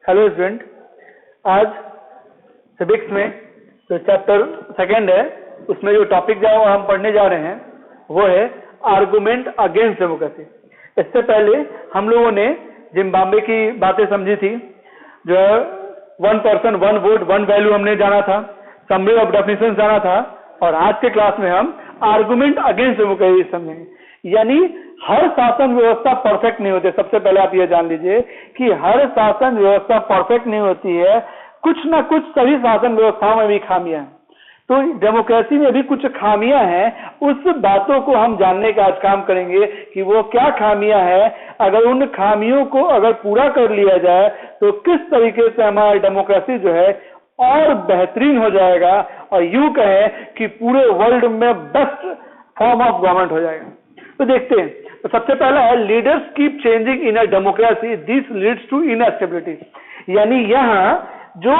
Hello student, आज civics में जो चैप्टर सेकेंड है उसमें जो टॉपिक जो हम पढ़ने जा रहे हैं वो है आर्गुमेंट अगेंस्ट डेमोक्रेसी। इससे पहले हम लोगों ने जिम्बाब्वे की बातें समझी थी, जो है 1 पर्सन 1 वोट 1 वैल्यू हमने जाना था, समरी ऑफ डेफिनेशन जाना था, और आज के क्लास में हम आर्गुमेंट अगेंस्ट डेमोक्रेसी समझेंगे। यानी हर शासन व्यवस्था परफेक्ट नहीं होती। सबसे पहले आप ये जान लीजिए कि हर शासन व्यवस्था परफेक्ट नहीं होती है, कुछ ना कुछ सभी शासन व्यवस्थाओं में भी खामियां हैं। तो डेमोक्रेसी में भी कुछ खामियां हैं, उस बातों को हम जानने का आज काम करेंगे कि वो क्या खामियां हैं। अगर उन खामियों को अगर पूरा कर लिया जाए तो किस तरीके से हमारा डेमोक्रेसी जो है और बेहतरीन हो जाएगा, और यूं कहें कि पूरे वर्ल्ड में बेस्ट फॉर्म ऑफ गवर्नमेंट हो जाएगा। तो देखते हैं। तो सबसे पहला है leaders keep changing in a democracy, this leads to instability. यानी यहाँ जो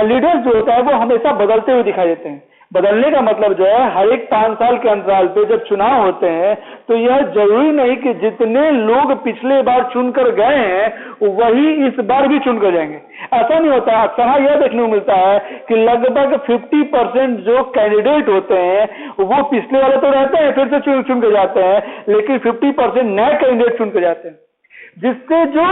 लीडर्स जो होता है वो हमेशा बदलते हुए दिखाई देते हैं। बदलने का मतलब जो है हर एक 5 साल के अंतराल पे जब चुनाव होते हैं तो यह जरूरी नहीं कि जितने लोग पिछले बार चुनकर गए हैं वही इस बार भी चुनकर जाएंगे। ऐसा नहीं होता। अक्सर यह देखने को मिलता है कि लगभग 50% जो कैंडिडेट होते हैं वो पिछले वाले तो रहते हैं, फिर से चुन के जाते हैं, लेकिन 50% नए कैंडिडेट चुन के जाते हैं, जिससे जो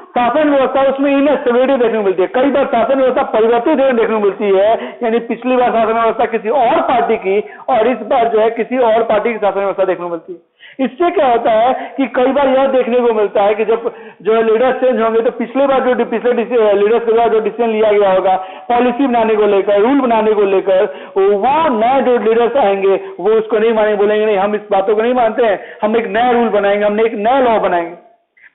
शासन व्यवस्था उसमें इनस्टेबिलिटी देखने को मिलती है। कई बार शासन व्यवस्था परिवर्तित देखने को मिलती है, यानी पिछली बार शासन व्यवस्था किसी और पार्टी की और इस बार जो है किसी और पार्टी की शासन व्यवस्था देखने को मिलती है। इससे क्या होता है कि कई बार यह देखने को मिलता है कि जब जो लीडर्स चेंज होंगे तो पिछले बार जो पिछले लीडर्स के द्वारा जो डिसीजन लिया गया होगा पॉलिसी बनाने को लेकर, रूल बनाने को लेकर, वो नए जो लीडर्स आएंगे वो उसको नहीं मानेंगे, बोलेंगे नहीं हम इस बातों को नहीं मानते हैं, हम एक नया रूल बनाएंगे, हमने एक नया लॉ बनाएंगे,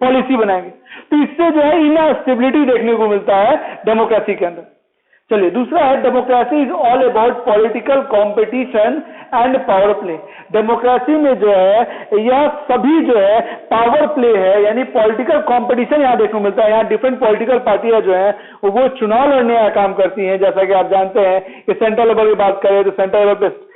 पॉलिसी बनाएंगे। तो इससे जो है इनस्टेबिलिटी देखने को मिलता है डेमोक्रेसी के अंदर। चलिए, दूसरा है democracy is all about political competition and power play. Democracy में जो है यह सभी जो है पावर प्ले है, यानी पॉलिटिकल कंपटीशन यहाँ देखने को मिलता है। यहाँ डिफरेंट पॉलिटिकल पार्टियां जो है वो चुनाव लड़ने का काम करती हैं। जैसा कि आप जानते हैं कि सेंट्रल लेवल की बात करें तो सेंट्रल लेवल पे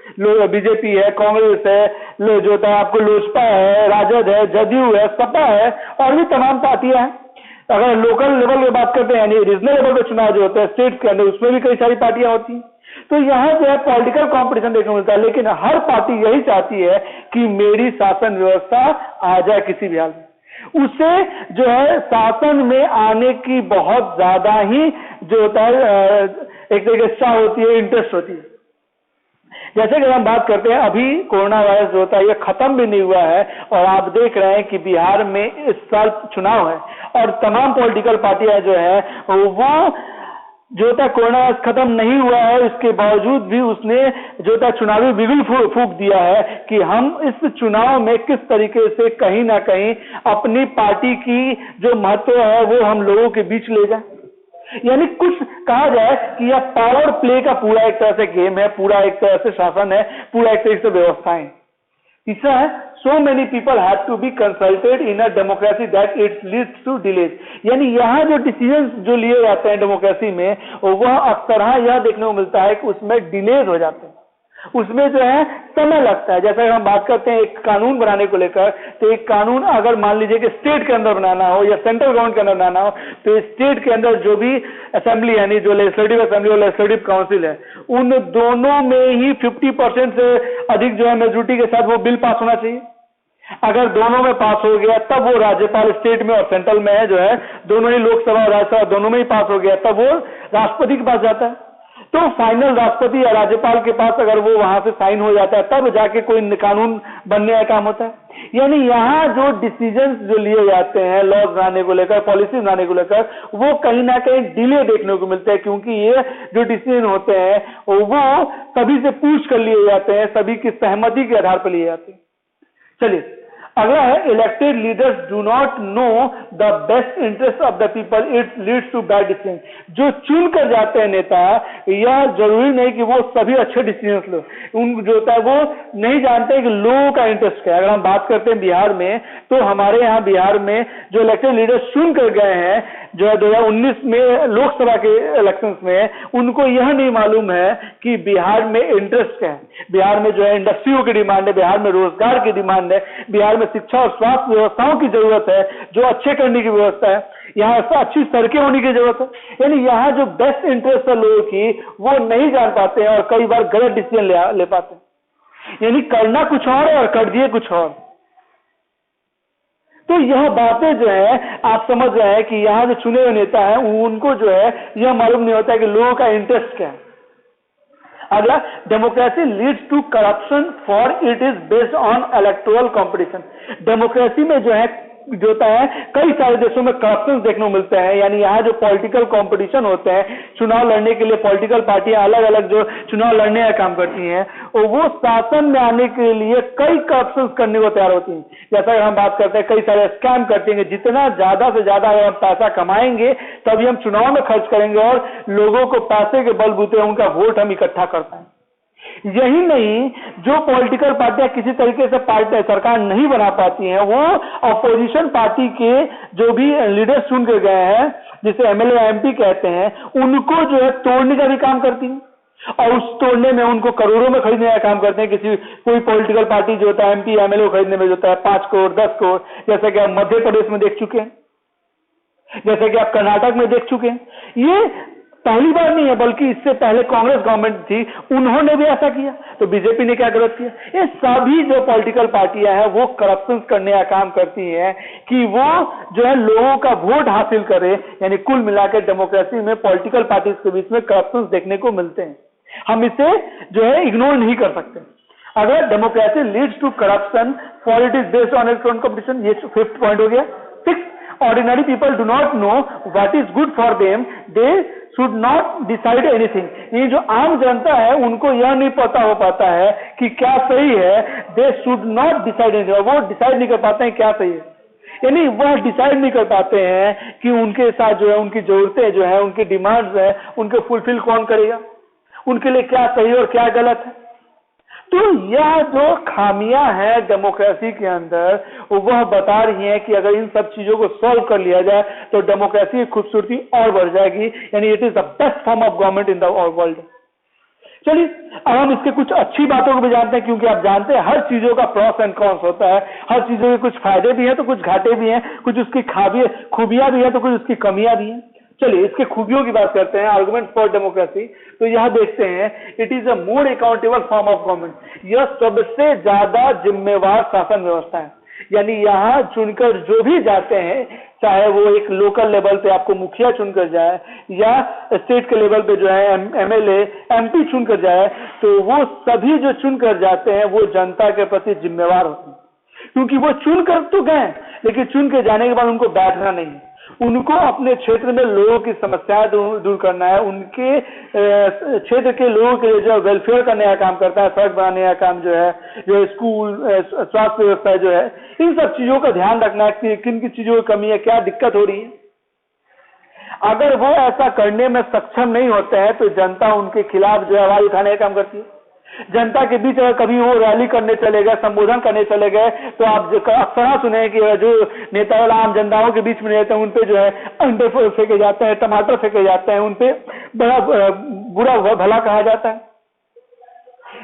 बीजेपी है, कांग्रेस है, जो होता है आपको लोजपा है, राजद है, जदयू है, सपा है, और भी तमाम पार्टियां हैं। अगर लोकल लेवल की बात करते हैं यानी रीजनल लेवल पे चुनाव जो होता है स्टेट के अंदर, उसमें भी कई सारी पार्टियां होती हैं। तो यहाँ जो है पॉलिटिकल कंपटीशन देखने को मिलता है, लेकिन हर पार्टी यही चाहती है कि मेरी शासन व्यवस्था आ जाए किसी भी हाल में। उसे जो है शासन में आने की बहुत ज्यादा ही जो होता है एक तरीके इच्छा होती है, इंटरेस्ट होती है। जैसे कि हम बात करते हैं, अभी कोरोना वायरस जो होता है ये खत्म भी नहीं हुआ है, और आप देख रहे हैं कि बिहार में इस साल चुनाव है और तमाम पॉलिटिकल पार्टियां जो है वो जो होता है कोरोना वायरस खत्म नहीं हुआ है, इसके बावजूद भी उसने जो होता है चुनावी बिगुल फूंक दिया है कि हम इस चुनाव में किस तरीके से कहीं ना कहीं अपनी पार्टी की जो महत्व है वो हम लोगों के बीच ले जाए। यानी कुछ कहा जाए कि यह पावर प्ले का पूरा एक तरह से गेम है, पूरा एक तरह से शासन है, पूरा एक तरह से व्यवस्था है। तीसरा है so many people have to be consulted in a democracy that it leads to delays. यानी यहाँ जो डिसीजन जो लिए जाते हैं डेमोक्रेसी में वह अक्सर यह देखने को मिलता है कि उसमें डिलेज हो जाते हैं, उसमें जो है समय लगता है। जैसे हम बात करते हैं एक कानून बनाने को लेकर, तो एक कानून अगर मान लीजिए कि स्टेट के अंदर बनाना हो या सेंट्रल गवर्नमेंट के अंदर बनाना हो, तो स्टेट के अंदर जो भी असेंबली यानी जो लेजिस्लेटिव असेंबली और लेजिस्लेटिव काउंसिल है, उन दोनों में ही 50% से अधिक जो है मेजोरिटी के साथ वो बिल पास होना चाहिए। अगर दोनों में पास हो गया तब वो राज्यपाल स्टेट में और सेंट्रल में है जो है दोनों ही लोकसभा और राज्यसभा दोनों में ही पास हो गया तब वो राष्ट्रपति के पास जाता है। तो फाइनल राष्ट्रपति या राज्यपाल के पास अगर वो वहां से साइन हो जाता है तब जाके कोई कानून बनने का काम होता है। यानी यहाँ जो डिसीजंस जो लिए जाते हैं लॉज बनाने को लेकर, पॉलिसी बनाने को लेकर, वो कहीं ना कहीं डिले देखने को मिलते हैं, क्योंकि ये जो डिसीजन होते हैं वो सभी से पूछ कर लिए जाते हैं, सभी की सहमति के आधार पर लिए जाते हैं। चलिए, अगला है elected leaders do not know the best interest of the people, it leads to bad decision. जो चुन कर जाते हैं नेता, यह जरूरी नहीं कि वो सभी अच्छे डिसीजन लो, उन जो होता है वो नहीं जानते कि लोगों का इंटरेस्ट क्या है। अगर हम बात करते हैं बिहार में, तो हमारे यहाँ बिहार में जो इलेक्टेड लीडर्स चुन कर गए हैं जो है 2019 में लोकसभा के इलेक्शंस में, उनको यह नहीं मालूम है कि बिहार में इंटरेस्ट क्या है। बिहार में जो है इंडस्ट्रियों की डिमांड है, बिहार में रोजगार की डिमांड है, बिहार में शिक्षा और स्वास्थ्य व्यवस्थाओं की जरूरत है जो अच्छे करने की व्यवस्था है। यहाँ अच्छी सड़कें होने की जरूरत है। यानी यहाँ जो बेस्ट इंटरेस्ट है लोगों की वो नहीं जान पाते हैं और कई बार गलत डिसीजन ले पाते हैं। यानी करना कुछ और है और कर दिए कुछ और। तो यह बातें जो है आप समझ रहे हैं कि यहाँ जो चुने हुए नेता है उनको जो है यह मालूम नहीं होता है कि लोगों का इंटरेस्ट क्या है। अगला, democracy leads to corruption for it is based on electoral competition. Democracy में जो होता है कई सारे देशों में करप्शन देखने को मिलते हैं। यानी यहाँ जो पॉलिटिकल कंपटीशन होते हैं, चुनाव लड़ने के लिए पॉलिटिकल पार्टियां अलग अलग जो चुनाव लड़ने का काम करती हैं और वो शासन में आने के लिए कई करप्शन करने को तैयार होती हैं। जैसा कि हम बात करते हैं कई सारे स्कैम करते हैं, जितना ज्यादा से ज्यादा अगर हम पैसा कमाएंगे तभी हम चुनाव में खर्च करेंगे और लोगों को पैसे के बलबूते उनका वोट हम इकट्ठा कर पाएंगे। यही नहीं, जो पॉलिटिकल पार्टियां किसी तरीके से सरकार नहीं बना पाती हैं, वो अपोजिशन पार्टी के जो भी लीडर चुन के गए हैं, जिसे एमएलए एमपी कहते हैं, उनको जो है तोड़ने का भी काम करती हैं और उस तोड़ने में उनको करोड़ों में खरीदने का काम करते हैं। कोई पॉलिटिकल पार्टी जो होता है एमपी एमएलए खरीदने में जो होता है 5 करोड़ 10 करोड़, जैसे कि आप मध्य प्रदेश में देख चुके हैं, जैसे कि आप कर्नाटक में देख चुके हैं। ये पहली बार नहीं है, बल्कि इससे पहले कांग्रेस गवर्नमेंट थी, उन्होंने भी ऐसा किया। तो बीजेपी ने क्या गलत किया? ये सभी जो पॉलिटिकल पार्टियां हैं वो करप्शन करने का काम करती हैं कि वो जो है लोगों का वोट हासिल करे। यानी कुल मिलाकर डेमोक्रेसी में पॉलिटिकल पार्टीज के बीच में करप्शन देखने को मिलते हैं। हम इसे जो है इग्नोर नहीं कर सकते। अगर democracy leads to corruption for it is based on electoral competition, ये 5th पॉइंट हो गया। 6, ordinary people do not know what is good for them, they should not decide anything. ये जो आम जनता है उनको यह नहीं पता हो पाता है कि क्या सही है। दे शुड नॉट डिसाइड एनीथिंग, वो डिसाइड नहीं कर पाते हैं क्या सही है। यानी वह डिसाइड नहीं कर पाते हैं कि उनके साथ जो है उनकी जरूरतें जो है, उनकी डिमांड्स है, उनको फुलफिल कौन करेगा, उनके लिए क्या सही और क्या गलत है। तो यह जो खामियां हैं डेमोक्रेसी के अंदर वह बता रही हैं कि अगर इन सब चीजों को सॉल्व कर लिया जाए तो डेमोक्रेसी की खूबसूरती और बढ़ जाएगी। यानी it is the best form of government in the world. चलिए अब हम इसके कुछ अच्छी बातों को भी जानते हैं, क्योंकि आप जानते हैं हर चीजों का प्रॉस एंड कॉन्स होता है। हर चीजों के कुछ फायदे भी हैं तो कुछ घाटे भी हैं, कुछ उसकी खूबियां भी हैं तो कुछ उसकी कमियां भी हैं। चलिए इसके खूबियों की बात करते हैं। आर्गुमेंट फॉर डेमोक्रेसी, तो यह देखते हैं it is a more accountable form of government. यह सबसे ज्यादा जिम्मेवार शासन व्यवस्था है। यानी यहाँ चुनकर जो भी जाते हैं, चाहे वो एक लोकल लेवल पे आपको मुखिया चुनकर जाए या स्टेट के लेवल पे जो है एमएलए एमपी चुनकर जाए, तो वो सभी जो चुनकर जाते हैं वो जनता के प्रति जिम्मेवार होते हैं। क्योंकि वो चुनकर तो गए, लेकिन चुन के जाने के बाद उनको बैठना नहीं है, उनको अपने क्षेत्र में लोगों की समस्याएं दूर करना है। उनके क्षेत्र के लोगों के लिए जो वेलफेयर करने का काम करता है, सड़क बनाने का काम जो है, जो स्कूल स्वास्थ्य व्यवस्था जो है, इन सब चीजों का ध्यान रखना है कि किन किन चीजों की कमी है, क्या दिक्कत हो रही है। अगर वो ऐसा करने में सक्षम नहीं होते हैं तो जनता उनके खिलाफ जो आवाज उठाने का काम करती है। जनता के बीच अगर कभी वो रैली करने चले गए, संबोधन करने चले गए, तो आप अक्सर सुने कि जो नेता वाला आम जनताओं के बीच में रहते हैं उन पे जो है अंडे फेंके जाते हैं, टमाटर फेंके जाते हैं, उन पे बड़ा बुरा भला कहा जाता है।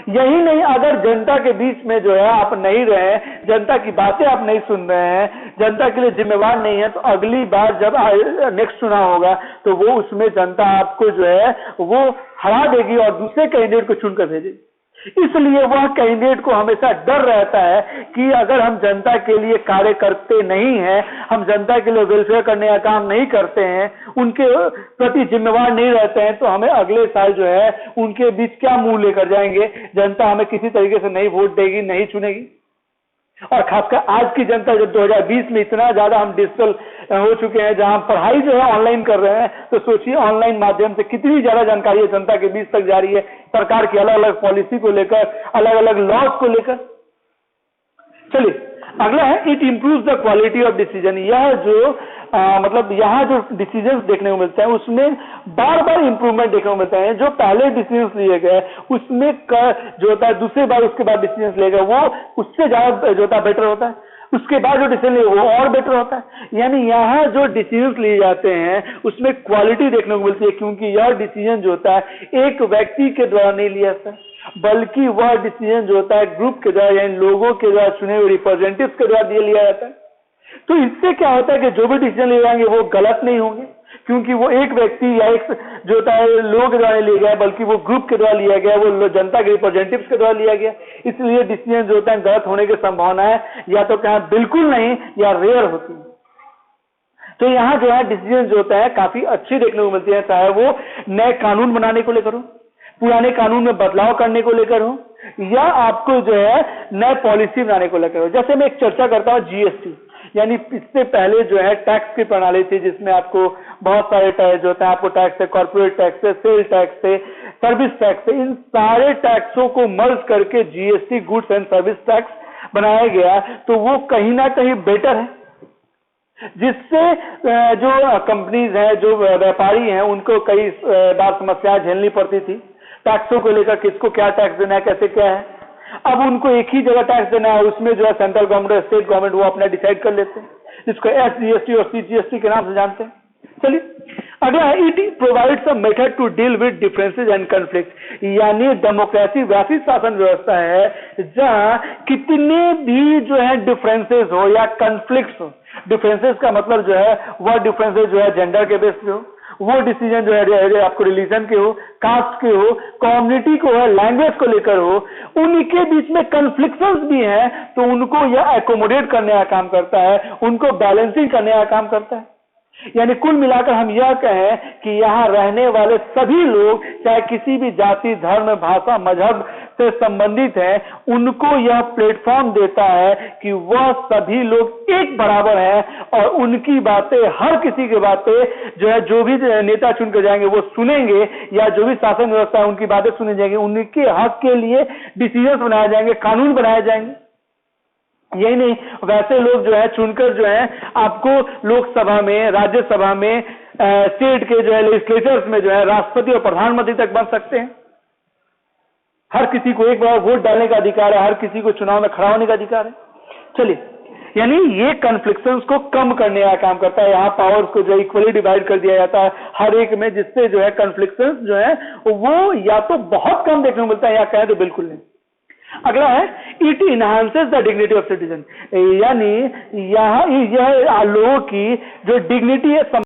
यही नहीं, अगर जनता के बीच में जो है आप नहीं रहे, जनता की बातें आप नहीं सुन रहे हैं, जनता के लिए जिम्मेवार नहीं है, तो अगली बार जब नेक्स्ट चुनाव होगा तो वो उसमें जनता आपको जो है वो हरा देगी और दूसरे कैंडिडेट को चुनकर भेजेगी। इसलिए वह कैंडिडेट को हमेशा डर रहता है कि अगर हम जनता के लिए कार्य करते नहीं हैं, हम जनता के लिए वेलफेयर करने का काम नहीं करते हैं, उनके प्रति जिम्मेवार नहीं रहते हैं, तो हमें अगले साल जो है उनके बीच क्या मुंह लेकर जाएंगे। जनता हमें किसी तरीके से नहीं वोट देगी, नहीं चुनेगी। और खासकर आज की जनता जब 2020 में इतना ज्यादा हम डिजिटल हो चुके हैं, जहां पढ़ाई जो है ऑनलाइन कर रहे हैं, तो सोचिए ऑनलाइन माध्यम से कितनी ज्यादा जानकारी जनता के बीच तक जा रही है, सरकार की अलग अलग पॉलिसी को लेकर, अलग अलग लॉज को लेकर। चलिए अगला है it improves the quality of decision. यह जो मतलब यहाँ जो डिसीजंस देखने को मिलते हैं उसमें बार बार इंप्रूवमेंट देखने को मिलते हैं। जो पहले डिसीजंस लिए गए उसमें जो होता है दूसरी बार उसके बाद डिसीजंस लिए गए वो उससे ज्यादा जो होता है बेटर होता है, उसके बाद जो डिसीजन लिए वो और बेटर होता है। यानी यहाँ जो डिसीजंस लिए जाते हैं उसमें क्वालिटी देखने को मिलती है, क्योंकि यह डिसीजन जो होता है एक व्यक्ति के द्वारा नहीं लिया जाता, बल्कि वह डिसीजन जो होता है ग्रुप के द्वारा, यानी लोगों के द्वारा चुने हुए रिप्रेजेंटेटिव्स के द्वारा लिया जाता है। तो इससे क्या होता है कि जो भी डिसीजन ले जाएंगे वो गलत नहीं होंगे, क्योंकि वो एक व्यक्ति या एक जो होता है लोगों के द्वारा लिया गया, बल्कि वो ग्रुप के द्वारा लिया गया, वो जनता के रिप्रेजेंटेटिव्स के द्वारा लिया गया। इसलिए डिसीजन जो होता है गलत होने की संभावना है या तो क्या बिल्कुल नहीं या रेयर होती है। तो यहाँ जो है डिसीजन जो होता है काफी अच्छी देखने को मिलती है, चाहे वो नए कानून बनाने को लेकर हो, पुराने कानून में बदलाव करने को लेकर हो, या आपको जो है नए पॉलिसी बनाने को लेकर हो। जैसे मैं एक चर्चा करता हूँ जीएसटी, यानी इससे पहले जो है टैक्स की प्रणाली थी जिसमें आपको बहुत सारे टैक्स जो होता है, आपको टैक्स है, कॉर्पोरेट टैक्स है, सेल टैक्स है, सर्विस टैक्स है, इन सारे टैक्सों को मर्ज करके GST goods and service tax बनाया गया। तो वो कहीं ना कहीं बेटर है, जिससे जो कंपनीज हैं, जो व्यापारी हैं, उनको कई बार समस्याएं झेलनी पड़ती थी टैक्सों को लेकर, किसको क्या टैक्स देना है, कैसे क्या है। अब उनको एक ही जगह टैक्स देना है, उसमें जो है सेंट्रल गवर्नमेंट और स्टेट गवर्नमेंट वो अपना डिसाइड कर लेते हैं, जिसको एसजीएसटी और सीजीएसटी के नाम से जानते हैं। चलिए अगला है, it provides a method to deal with differences and conflict. यानी डेमोक्रेसी वैसी शासन व्यवस्था है जहां कितने भी जो है डिफरेंसेस हो या कॉन्फ्लिक्ट्स हो। डिफरेंसेस का मतलब जो है वह डिफरेंसेस जो है जेंडर के बेस पे हो, वो डिसीजन जो है आपको रिलीजन के हो, कास्ट के हो, कम्युनिटी को हो, लैंग्वेज को लेकर हो, उनके बीच में कन्फ्लिक्शंस भी हैं, तो उनको यह एकोमोडेट करने का काम करता है, उनको बैलेंसिंग करने का काम करता है। यानी कुल मिलाकर हम यह कहें कि यहाँ रहने वाले सभी लोग, चाहे किसी भी जाति, धर्म, भाषा, मजहब से संबंधित हैं, उनको यह प्लेटफॉर्म देता है कि वह सभी लोग एक बराबर हैं और उनकी बातें, हर किसी की बातें जो है, जो भी नेता चुन कर जाएंगे वो सुनेंगे, या जो भी शासन व्यवस्था है उनकी बातें सुनी जाएंगी, उनके हक के लिए डिसीजन बनाए जाएंगे, कानून बनाए जाएंगे। यही नहीं, वैसे लोग जो है चुनकर जो है आपको लोकसभा में, राज्यसभा में, स्टेट के जो है लेजिस्लेचर्स में जो है राष्ट्रपति और प्रधानमंत्री तक बन सकते हैं। हर किसी को एक बार वोट डालने का अधिकार है, हर किसी को चुनाव में खड़ा होने का अधिकार है। चलिए, यानी ये कॉन्फ्लिक्शंस को कम करने का काम करता है। यहाँ पावर्स को जो इक्वली डिवाइड कर दिया जाता है हर एक में, जिससे जो है कॉन्फ्लिक्शंस जो है वो या तो बहुत कम देखने को मिलता है या कहें तो बिल्कुल नहीं। अगला है, it enhances the dignity of citizen. यानी यह लोगों की जो डिग्निटी है,